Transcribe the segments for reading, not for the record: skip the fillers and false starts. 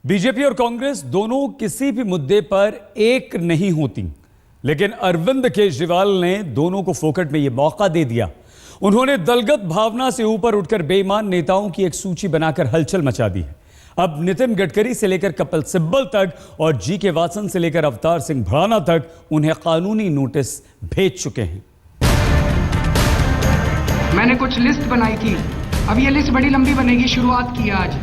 BJP और कांग्रेस दोनों किसी भी मुद्दे पर एक नहीं होती, लेकिन अरविंद केजरीवाल ने दोनों को फोकट में यह मौका दे दिया। उन्होंने दलगत भावना से ऊपर उठकर बेईमान नेताओं की एक सूची बनाकर हलचल मचा दी है। अब नितिन गडकरी से लेकर कपिल सिब्बल तक और जीके वासन से लेकर अवतार सिंह भड़ाना तक उन्हें कानूनी नोटिस भेज चुके हैं। मैंने कुछ लिस्ट बनाई थी, अब ये लिस्ट बड़ी लंबी बनेगी। शुरुआत की आज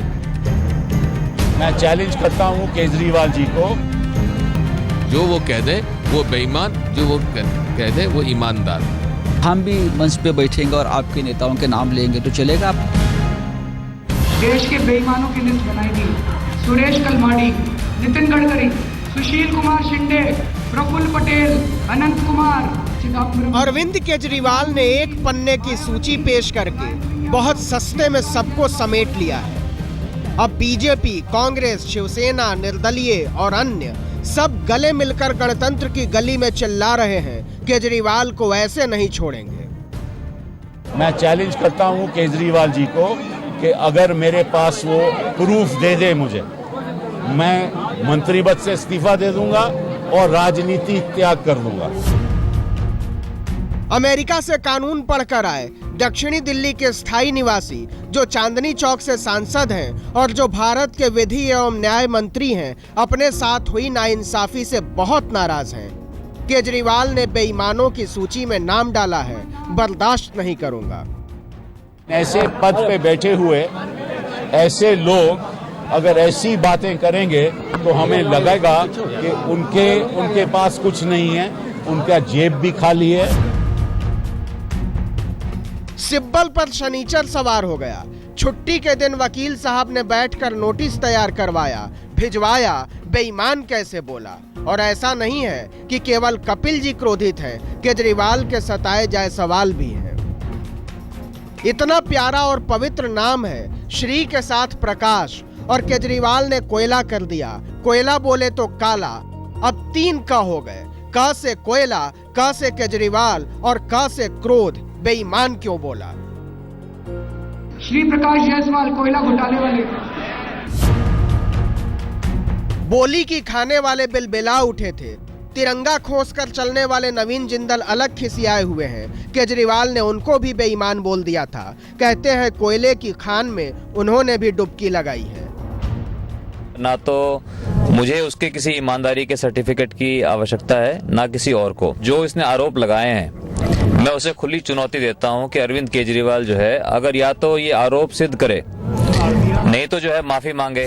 मैं चैलेंज करता हूं केजरीवाल जी को, जो वो कह दे वो बेईमान, जो वो कह दे वो ईमानदार। हम भी मंच पे बैठेंगे और आपके नेताओं के नाम लेंगे तो चलेगा। देश के बेईमानों की लिस्ट बनाई थी। सुरेश कलमाड़ी, नितिन गडकरी, सुशील कुमार शिंदे, प्रफुल्ल पटेल, अनंत कुमार, चिदम्बरम। अरविंद केजरीवाल ने एक पन्ने की सूची पेश करके बहुत सस्ते में सबको समेट लिया है। अब बीजेपी, कांग्रेस, शिवसेना, निर्दलीय और अन्य सब गले मिलकर गणतंत्र की गली में चिल्ला रहे हैं, केजरीवाल को ऐसे नहीं छोड़ेंगे। मैं चैलेंज करता हूं केजरीवाल जी को कि अगर मेरे पास वो प्रूफ दे दे मुझे, मैं मंत्री पद से इस्तीफा दे दूंगा और राजनीति त्याग कर दूंगा। अमेरिका से कानून पढ़कर आए दक्षिणी दिल्ली के स्थायी निवासी जो चांदनी चौक से सांसद हैं और जो भारत के विधि एवं न्याय मंत्री हैं, अपने साथ हुई नाइंसाफी से बहुत नाराज हैं। केजरीवाल ने बेईमानों की सूची में नाम डाला है, बर्दाश्त नहीं करूंगा। ऐसे पद पे बैठे हुए ऐसे लोग अगर ऐसी बातें करेंगे तो हमें लगेगा कि उनके पास कुछ नहीं है, उनका जेब भी खाली है। सिब्बल पर शनिचर सवार हो गया। छुट्टी के दिन वकील साहब ने बैठकर नोटिस तैयार करवाया, भिजवाया, बेईमान कैसे बोला। और ऐसा नहीं है कि केवल कपिल जी क्रोधित हैं, केजरीवाल के सताए जाए सवाल भी हैं। इतना प्यारा और पवित्र नाम है, श्री के साथ प्रकाश, और केजरीवाल ने कोयला कर दिया। कोयला बोले तो काला, अब 3 क हो गए। क से कोयला, क से केजरीवाल और क से क्रोध। बेईमान क्यों बोला? श्री प्रकाश जायसवाल, कोयला घोटाले वाले। बोली की खाने वाले बिलबिला उठे थे। तिरंगा खोसकर चलने वाले नवीन जिंदल अलग खिसियाए हुए हैं। केजरीवाल ने उनको भी बेईमान बोल दिया था। कहते हैं कोयले की खान में उन्होंने भी डुबकी लगाई है। ना तो मुझे उसके किसी ईमानदारी के सर्टिफिकेट की आवश्यकता है, ना किसी और को। जो इसने आरोप लगाए हैं, मैं उसे खुली चुनौती देता हूं कि अरविंद केजरीवाल जो है, अगर या तो ये आरोप सिद्ध करे, नहीं तो जो है माफी मांगे।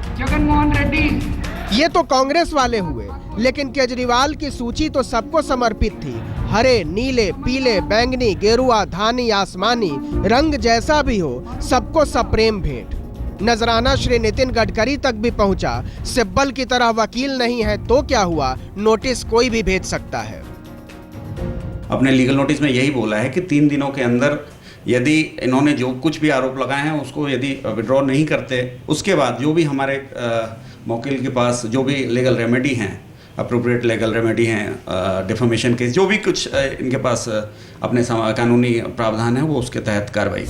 जगनमोहन रेड्डी। ये तो कांग्रेस वाले हुए, लेकिन केजरीवाल की सूची तो सबको समर्पित थी। हरे, नीले, पीले, बैंगनी, गेरुआ, धानी, आसमानी, रंग जैसा भी हो, सबको सप्रेम भेंट। नजराना श्री नितिन गडकरी तक भी पहुंचा। सिब्बल की तरह वकील नहीं है तो क्या हुआ, नोटिस कोई भी भेज सकता है। अपने लीगल नोटिस में यही बोला है कि 3 दिनों के अंदर यदि इन्होंने जो कुछ भी आरोप लगाए हैं उसको यदि विड्रॉ नहीं करते, उसके बाद जो भी हमारे वकील के पास जो भी लीगल रेमेडी हैं, अप्रोप्रिएट लीगल रेमेडी हैं, डिफेमेशन केस, जो भी कुछ इनके पास अपने कानूनी प्रावधान है, वो उसके तहत कार्रवाई।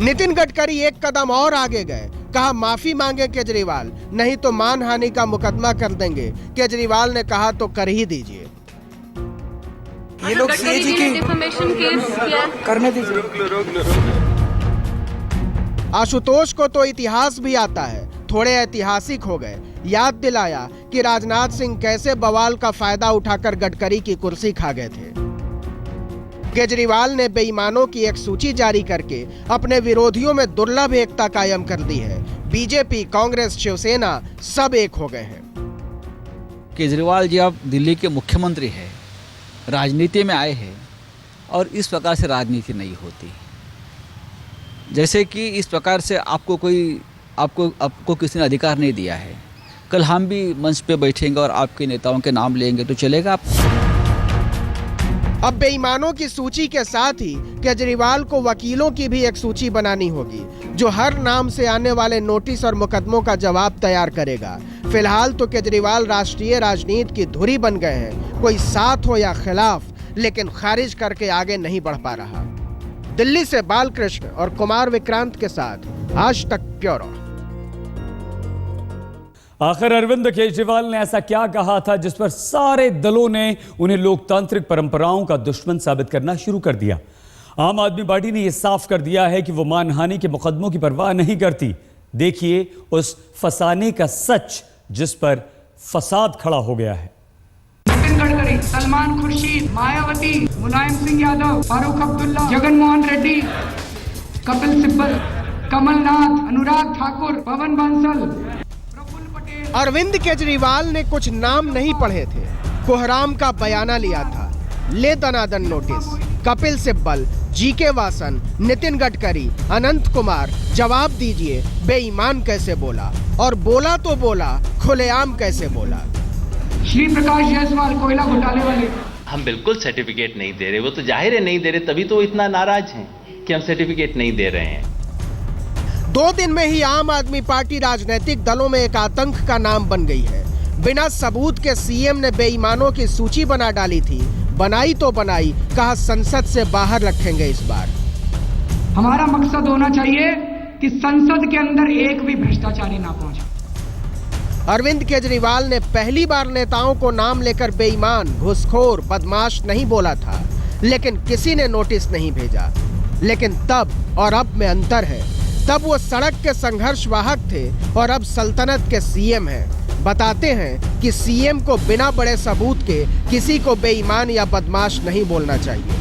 नितिन गडकरी एक कदम और आगे गए। कहा माफी मांगे केजरीवाल, नहीं तो मानहानि का मुकदमा कर देंगे। केजरीवाल ने कहा तो कर ही दीजिए। ये लोग सीएजी की डिफेमेशन केस किया करने दीजिए। आशुतोष को तो इतिहास भी आता है, थोड़े ऐतिहासिक हो गए। याद दिलाया कि राजनाथ सिंह कैसे बवाल का फायदा उठाकर गडकरी की कुर्सी खा गए थे। केजरीवाल ने बेईमानों की एक सूची जारी करके अपने विरोधियों में दुर्लभ एकता कायम कर दी है। बीजेपी, कांग्रेस, शिवसेना सब एक हो गए हैं। केजरीवाल जी अब दिल्ली के मुख्यमंत्री हैं, राजनीति में आए हैं, और इस प्रकार से राजनीति नहीं होती। जैसे कि इस प्रकार से आपको किसी ने अधिकार नहीं दिया है। कल हम भी मंच पे बैठेंगे और आपके नेताओं के नाम लेंगे तो चलेगा। अब बेईमानों की सूची के साथ ही केजरीवाल को वकीलों की भी एक सूची बनानी होगी, जो हर नाम से आने वाले नोटिस और मुकदमों का जवाब तैयार करेगा। फिलहाल तो केजरीवाल राष्ट्रीय राजनीति की धुरी बन गए हैं। कोई साथ हो या खिलाफ, लेकिन खारिज करके आगे नहीं बढ़ पा रहा। दिल्ली से बालकृष्ण और कुमार विक्रांत के साथ आज तक ब्यूरो। आखिर अरविंद केजरीवाल ने ऐसा क्या कहा था जिस पर सारे दलों ने उन्हें लोकतांत्रिक परंपराओं का दुश्मन साबित करना शुरू कर दिया? आम आदमी पार्टी ने यह साफ कर दिया है कि वो मानहानि के मुकदमों की परवाह नहीं करती। देखिए उस फसाने का सच जिस पर फसाद खड़ा हो गया है। नितिन गडकरी, सलमान खुर्शीद, मायावती, मुलायम सिंह यादव, फारूक अब्दुल्ला, जगन मोहन रेड्डी, कपिल सिब्बल, कमलनाथ, अनुराग ठाकुर, पवन बंसल, प्रफुल्ल पटेल। अरविंद केजरीवाल ने कुछ नाम नहीं पढ़े थे, कोहराम का बयाना लिया था, ले दनादन नोटिस। कपिल सिब्बल, जीके वासन, नितिन गडकरी, अनंत कुमार, जवाब दीजिए बेईमान कैसे बोला, और बोला तो बोला, खुलेआम कैसे बोला। श्री प्रकाश जायसवाल, कोयला घोटाले वाले। हम बिल्कुल सर्टिफिकेट नहीं दे रहे, वो तो जाहिर है नहीं दे रहे, तभी तो इतना नाराज हैं कि हम सर्टिफिकेट नहीं दे रहे हैं। 2 दिन में ही आम आदमी पार्टी राजनीतिक दलों में एक आतंक का नाम बन गई है। बिना सबूत के सीएम ने बेईमानों की सूची बना डाली थी, बनाई तो बनाई, कहा संसद से बाहर रखेंगे इस बार। हमारा मकसद होना चाहिए कि संसद के अंदर एक भी भ्रष्टाचारी ना पहुंचे। अरविंद केजरीवाल ने पहली बार नेताओं को नाम लेकर बेईमान, घुसखोर, बदमाश नहीं बोला था, लेकिन किसी ने नोटिस नहीं भेजा। लेकिन तब और अब में अंतर है। तब वो सड़क के संघर्ष वाहक थे और अब सल्तनत के सीएम हैं। बताते हैं कि सीएम को बिना बड़े सबूत के किसी को बेईमान या बदमाश नहीं बोलना चाहिए।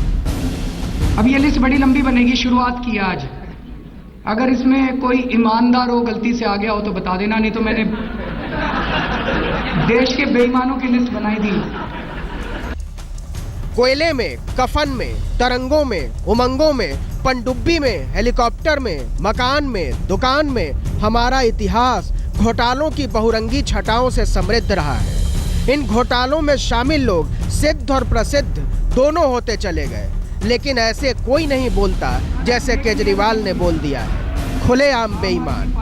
अब ये लिस्ट बड़ी लंबी बनेगी, शुरुआत की आज। अगर इसमें कोई ईमानदार हो, गलती से आ गया हो तो बता देना, नहीं तो मैंने देश के बेईमानों की लिस्ट बनाई दी। कोयले में, कफन में, तरंगों में, उमंगों में, पनडुब्बी में, हेलीकॉप्टर में, मकान में, दुकान में हमारा इतिहास घोटालों की बहुरंगी छटाओं से समृद्ध रहा है। इन घोटालों में शामिल लोग सिद्ध और प्रसिद्ध दोनों होते चले गए, लेकिन ऐसे कोई नहीं बोलता जैसे केजरीवाल ने बोल दिया है, खुलेआम बेईमान।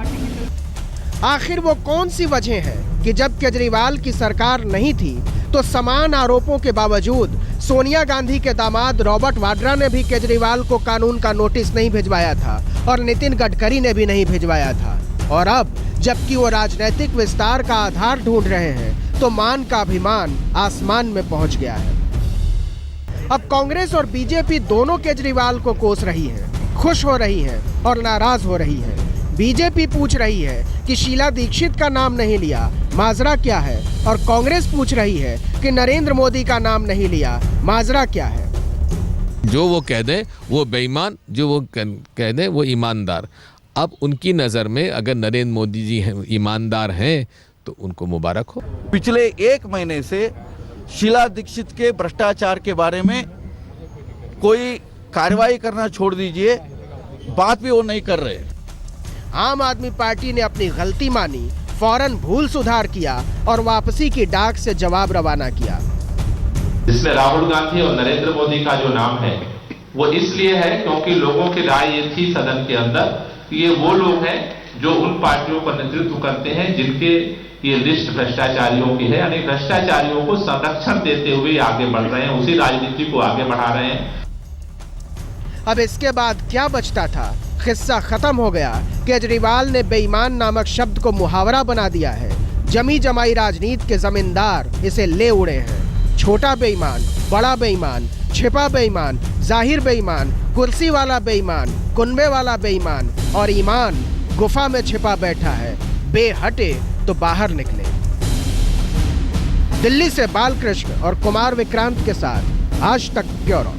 आखिर वो कौन सी वजह है कि जब केजरीवाल की सरकार नहीं थी तो समान आरोपों के बावजूद सोनिया गांधी के दामाद रॉबर्ट वाड्रा ने भी केजरीवाल को कानून का नोटिस नहीं भिजवाया था और नितिन गडकरी ने भी नहीं भिजवाया था। और अब जबकि वो राजनीतिक विस्तार का आधार ढूंढ रहे हैं तो मान का अभिमान आसमान में पहुंच गया है। अब कांग्रेस और बीजेपी दोनों केजरीवाल को कोस रही है, खुश हो रही है और नाराज हो रही है। बीजेपी पूछ रही है कि शीला दीक्षित का नाम नहीं लिया, माजरा क्या है, और कांग्रेस पूछ रही है कि नरेंद्र मोदी का नाम नहीं लिया, माजरा क्या है। जो वो कह दे वो बेईमान, जो वो कह दे वो ईमानदार। अब उनकी नज़र में अगर नरेंद्र मोदी जी ईमानदार हैं तो उनको मुबारक हो। पिछले 1 महीने से शीला दीक्षित के भ्रष्टाचार के बारे में कोई कार्रवाई करना छोड़ दीजिए, बात भी वो नहीं कर रहे। आम आदमी पार्टी ने अपनी गलती मानी, फौरन भूल सुधार किया और वापसी की डाक से जवाब रवाना किया। जिसमें राहुल गांधी और नरेंद्र मोदी का जो नाम है वो इसलिए है क्योंकि लोगों की राय ये थी सदन के अंदर कि ये वो लोग हैं जो उन पार्टियों का नेतृत्व करते हैं जिनके ये लिस्ट भ्रष्टाचारियों की है, यानी भ्रष्टाचारियों को संरक्षण देते हुए आगे बढ़ रहे हैं, उसी राजनीति को आगे बढ़ा रहे हैं। अब इसके बाद क्या बचता था? किस्सा खत्म हो गया। केजरीवाल ने बेईमान नामक शब्द को मुहावरा बना दिया है। जमी जमाई राजनीति के जमींदार इसे ले उड़े हैं। छोटा बेईमान, बड़ा बेईमान, छिपा बेईमान, जाहिर बेईमान, कुर्सी वाला बेईमान, कुनबे वाला बेईमान और ईमान गुफा में छिपा बैठा है। बेहटे तो बाहर निकले। दिल्ली से बालकृष्ण और कुमार विक्रांत के साथ आज तक ब्यूरो।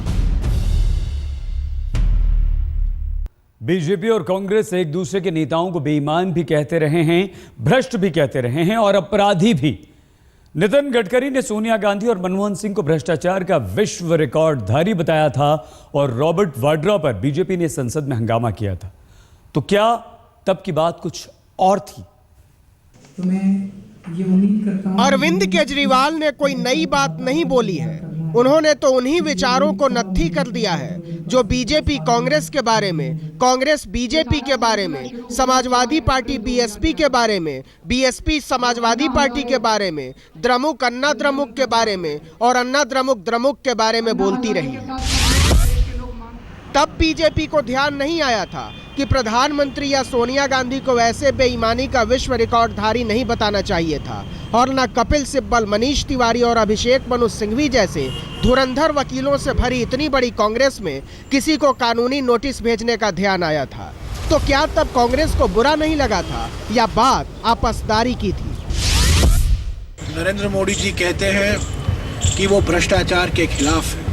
बीजेपी और कांग्रेस एक दूसरे के नेताओं को बेईमान भी कहते रहे हैं, भ्रष्ट भी कहते रहे हैं और अपराधी भी। नितिन गडकरी ने सोनिया गांधी और मनमोहन सिंह को भ्रष्टाचार का विश्व रिकॉर्डधारी बताया था और रॉबर्ट वाड्रा पर बीजेपी ने संसद में हंगामा किया था। तो क्या तब की बात कुछ और थी? तो मैं ये उम्मीद करता हूं अरविंद केजरीवाल ने कोई नई बात नहीं बोली है। उन्होंने तो उन्हीं विचारों को नत्थी कर दिया है जो बीजेपी कांग्रेस के बारे में, कांग्रेस बीजेपी के बारे में, समाजवादी पार्टी बीएसपी के बारे में, बीएसपी समाजवादी पार्टी के बारे में, द्रमुक अन्ना द्रमुक के बारे में और अन्ना द्रमुक द्रमुक के बारे में बोलती रही है। तब बीजेपी को ध्यान नहीं आया था कि प्रधानमंत्री या सोनिया गांधी को ऐसे बेईमानी का विश्व रिकॉर्डधारी नहीं बताना चाहिए था, और न कपिल सिब्बल, मनीष तिवारी और अभिषेक मनु सिंघवी जैसे धुरंधर वकीलों से भरी इतनी बड़ी कांग्रेस में किसी को कानूनी नोटिस भेजने का ध्यान आया था। तो क्या तब कांग्रेस को बुरा नहीं लगा था या बात आपसदारी की थी? नरेंद्र मोदी जी कहते हैं कि वो भ्रष्टाचार के खिलाफ है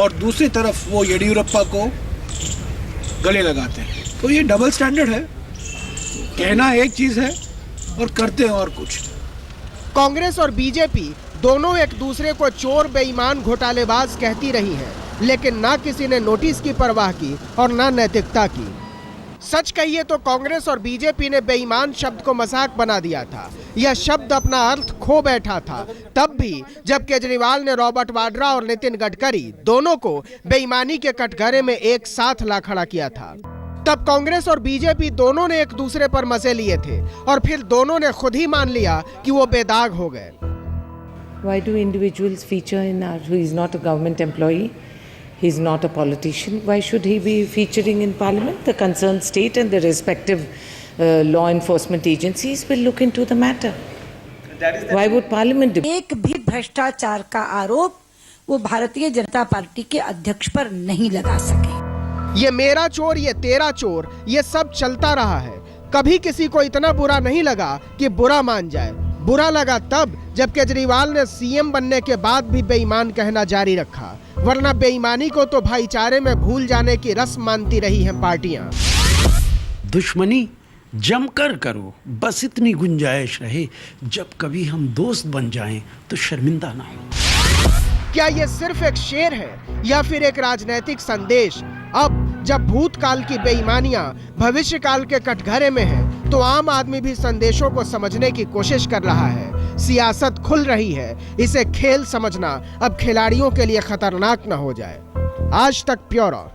और दूसरी तरफ वो येडियुरप्पा को गले लगाते हैं, तो ये डबल स्टैंडर्ड है। कहना एक चीज है और करते हैं और कुछ। कांग्रेस और बीजेपी दोनों एक दूसरे को चोर, बेईमान, घोटालेबाज कहती रही है, लेकिन ना किसी ने नोटिस की परवाह की और ना नैतिकता की। सच कहिए तो कांग्रेस और बीजेपी ने बेईमान शब्द को मजाक बना दिया था। यह शब्द अपना अर्थ खो बैठा था तब भी जब केजरीवाल ने रॉबर्ट वाड्रा और नितिन गडकरी दोनों को बेईमानी के कटघरे में एक साथ ला खड़ा किया था। तब कांग्रेस और बीजेपी दोनों ने एक दूसरे पर मजे लिए थे और फिर दोनों ने खुद ही मान लिया कि वो बेदाग हो गए। Why do individuals feature in our, who is not a government employee? He is not a politician. Why should he be featuring in Parliament? The concerned state and the respective law enforcement agencies will look into the matter. Why would Parliament do? एक भी भ्रष्टाचार का आरोप वो Bharatiya Janata party के अध्यक्ष पर नहीं लगा सके। ये मेरा चोर, ये तेरा चोर, ये सब चलता रहा है। कभी किसी को इतना बुरा नहीं लगा कि बुरा मान जाए। बुरा लगा तब जब केजरीवाल ने सीएम बनने के बाद भी बेईमान कहना जारी रखा, वरना बेईमानी को तो भाईचारे में भूल जाने की रस्म मानती रही हैं पार्टियां। दुश्मनी जमकर करो, बस इतनी गुंजाइश रहे, जब कभी हम दोस्त बन जाएं तो शर्मिंदा ना हो। क्या ये सिर्फ एक शेर है या फिर एक राजनीतिक संदेश? अब जब भूतकाल की बेईमानियां भविष्य काल के कटघरे में है, तो आम आदमी भी संदेशों को समझने की कोशिश कर रहा है। सियासत खुल रही है, इसे खेल समझना अब खिलाड़ियों के लिए खतरनाक न हो जाए। आज तक ब्यूरो।